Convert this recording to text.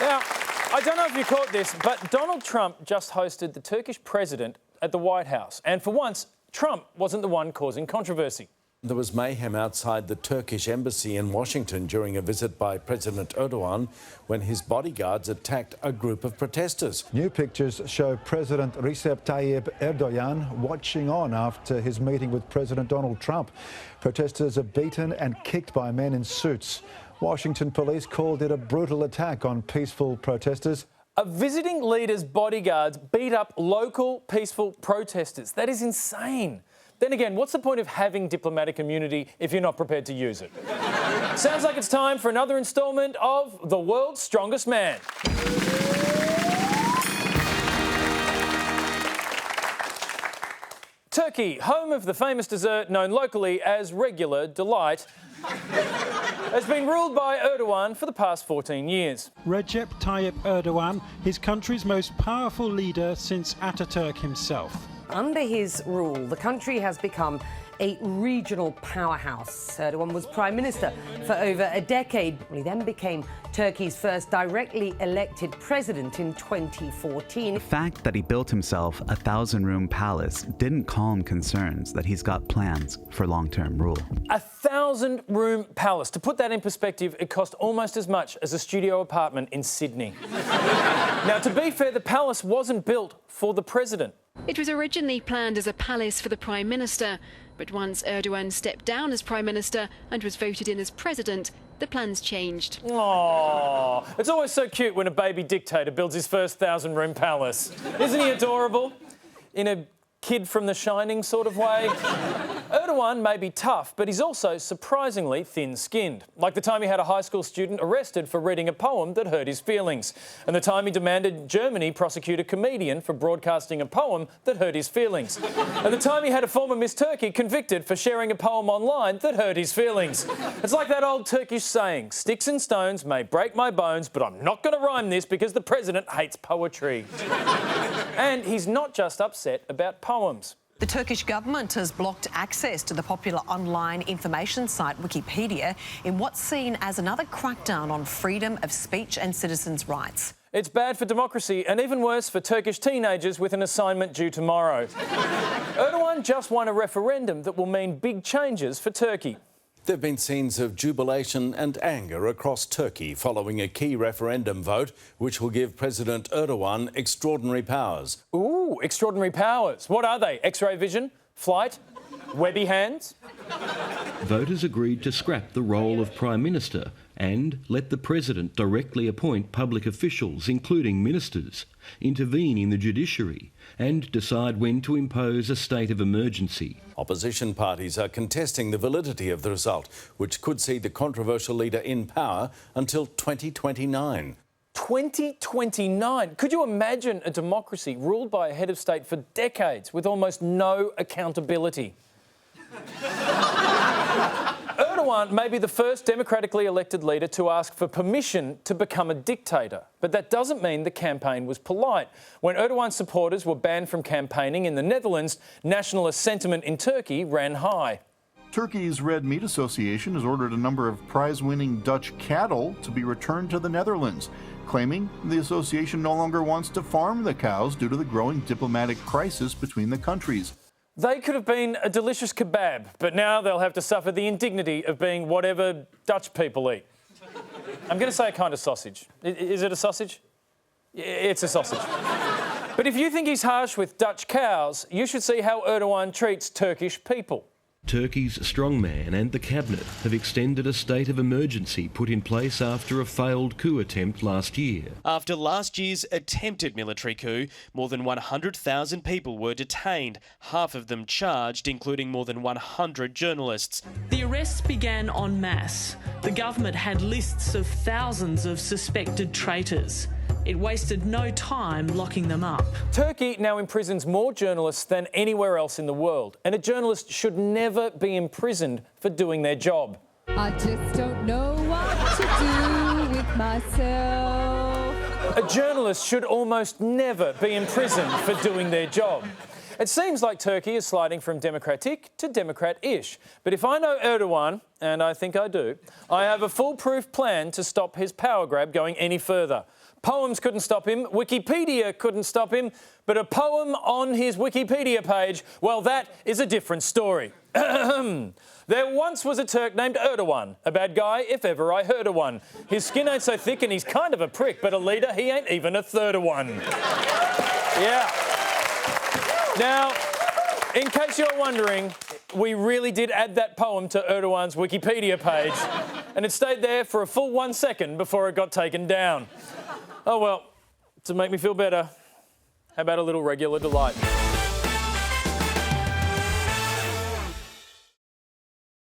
Now, I don't know if you caught this, but Donald Trump just hosted the Turkish president at the White House. And for once, Trump wasn't the one causing controversy. There was mayhem outside the Turkish embassy in Washington during a visit by President Erdogan when his bodyguards attacked a group of protesters. New pictures show President Recep Tayyip Erdogan watching on after his meeting with President Donald Trump. Protesters are beaten and kicked by men in suits. Washington police called it a brutal attack on peaceful protesters. A visiting leader's bodyguards beat up local peaceful protesters. That is insane. Then again, what's the point of having diplomatic immunity if you're not prepared to use it? Sounds like it's time for another instalment of The World's Strongest Man. Turkey, home of the famous dessert known locally as regular delight, has been ruled by Erdogan for the past 14 years. Recep Tayyip Erdogan, his country's most powerful leader since Ataturk himself. Under his rule, the country has become a regional powerhouse. Erdogan was Prime Minister for over a decade. He then became Turkey's first directly elected president in 2014. The fact that he built himself a 1,000-room palace didn't calm concerns that he's got plans for long-term rule. A 1,000-room palace. To put that in perspective, it cost almost as much as a studio apartment in Sydney. Now, to be fair, the palace wasn't built for the president. It was originally planned as a palace for the Prime Minister, but once Erdogan stepped down as Prime Minister and was voted in as President, the plans changed. Aww, it's always so cute when a baby dictator builds his first 1,000-room palace. Isn't he adorable? In a kid from The Shining sort of way. Erdogan may be tough, but he's also surprisingly thin-skinned. Like the time he had a high school student arrested for reading a poem that hurt his feelings, and the time he demanded Germany prosecute a comedian for broadcasting a poem that hurt his feelings, and the time he had a former Miss Turkey convicted for sharing a poem online that hurt his feelings. It's like that old Turkish saying, sticks and stones may break my bones, but I'm not going to rhyme this because the president hates poetry. And he's not just upset about poems. The Turkish government has blocked access to the popular online information site Wikipedia in what's seen as another crackdown on freedom of speech and citizens' rights. It's bad for democracy and even worse for Turkish teenagers with an assignment due tomorrow. Erdogan just won a referendum that will mean big changes for Turkey. There have been scenes of jubilation and anger across Turkey following a key referendum vote which will give President Erdogan extraordinary powers. Ooh, extraordinary powers. What are they? X-ray vision? Flight? Webby hands? Voters agreed to scrap the role of Prime Minister and let the President directly appoint public officials, including ministers, intervene in the judiciary and decide when to impose a state of emergency. Opposition parties are contesting the validity of the result, which could see the controversial leader in power until 2029. 2029? Could you imagine a democracy ruled by a head of state for decades with almost no accountability? Erdogan may be the first democratically elected leader to ask for permission to become a dictator, but that doesn't mean the campaign was polite. When Erdogan's supporters were banned from campaigning in the Netherlands, nationalist sentiment in Turkey ran high. Turkey's Red Meat Association has ordered a number of prize-winning Dutch cattle to be returned to the Netherlands, claiming the association no longer wants to farm the cows due to the growing diplomatic crisis between the countries. They could have been a delicious kebab, but now they'll have to suffer the indignity of being whatever Dutch people eat. I'm going to say a kind of sausage. Is it a sausage? It's a sausage. But if you think he's harsh with Dutch cows, you should see how Erdogan treats Turkish people. Turkey's strongman and the cabinet have extended a state of emergency put in place after a failed coup attempt last year. After last year's attempted military coup, more than 100,000 people were detained, half of them charged, including more than 100 journalists. The arrests began en masse. The government had lists of thousands of suspected traitors. It wasted no time locking them up. Turkey now imprisons more journalists than anywhere else in the world, and a journalist should never be imprisoned for doing their job. I just don't know what to do with myself. A journalist should almost never be imprisoned for doing their job. It seems like Turkey is sliding from democratic to democrat-ish. But if I know Erdogan, and I think I do, I have a foolproof plan to stop his power grab going any further. Poems couldn't stop him, Wikipedia couldn't stop him, but a poem on his Wikipedia page, well, that is a different story. There once was a Turk named Erdogan, a bad guy if ever I heard of one. His skin ain't so thick and he's kind of a prick, but a leader, he ain't even a third of one. Yeah. Now, in case you're wondering, we really did add that poem to Erdogan's Wikipedia page, and it stayed there for a full 1 second before it got taken down. Oh well, to make me feel better, how about a little regular delight?